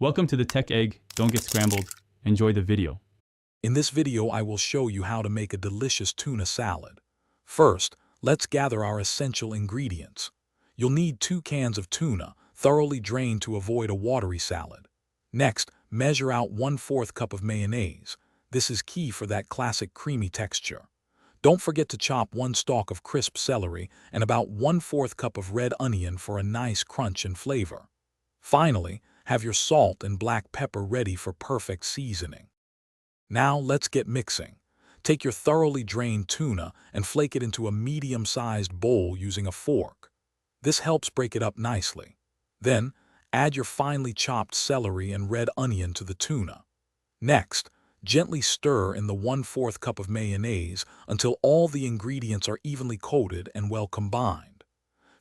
Welcome to the Tech Egg. Don't get scrambled. Enjoy the video. In this video, I will show you how to make a delicious tuna salad. First, let's gather our essential ingredients. You'll need 2 cans of tuna, thoroughly drained to avoid a watery salad. Next, measure out 1/4 cup of mayonnaise. This is key for that classic creamy texture. Don't forget to chop 1 stalk of crisp celery and about 1/4 cup of red onion for a nice crunch and flavor. Finally, have your salt and black pepper ready for perfect seasoning. Now let's get mixing. Take your thoroughly drained tuna and flake it into a medium-sized bowl using a fork. This helps break it up nicely. Then, add your finely chopped celery and red onion to the tuna. Next, gently stir in the 1/4 cup of mayonnaise until all the ingredients are evenly coated and well combined.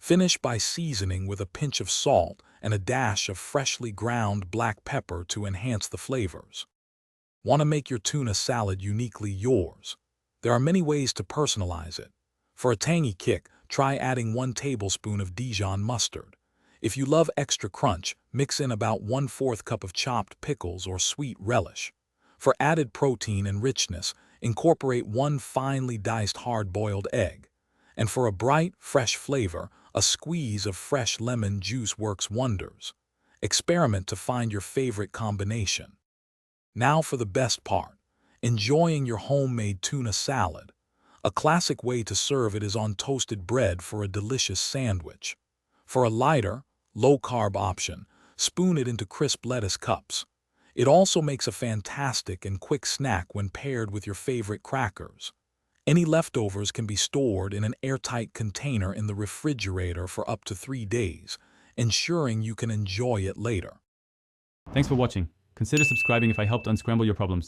Finish by seasoning with a pinch of salt and a dash of freshly ground black pepper to enhance the flavors. Want to make your tuna salad uniquely yours? There are many ways to personalize it. For a tangy kick, try adding 1 tablespoon of Dijon mustard. If you love extra crunch, mix in about 1/4 cup of chopped pickles or sweet relish. For added protein and richness, incorporate 1 finely diced hard-boiled egg. And for a bright, fresh flavor, a squeeze of fresh lemon juice works wonders. Experiment to find your favorite combination. Now for the best part, enjoying your homemade tuna salad. A classic way to serve it is on toasted bread for a delicious sandwich. For a lighter, low-carb option, spoon it into crisp lettuce cups. It also makes a fantastic and quick snack when paired with your favorite crackers. Any leftovers can be stored in an airtight container in the refrigerator for up to 3 days, ensuring you can enjoy it later. Thanks for watching. Consider subscribing if I helped unscramble your problems.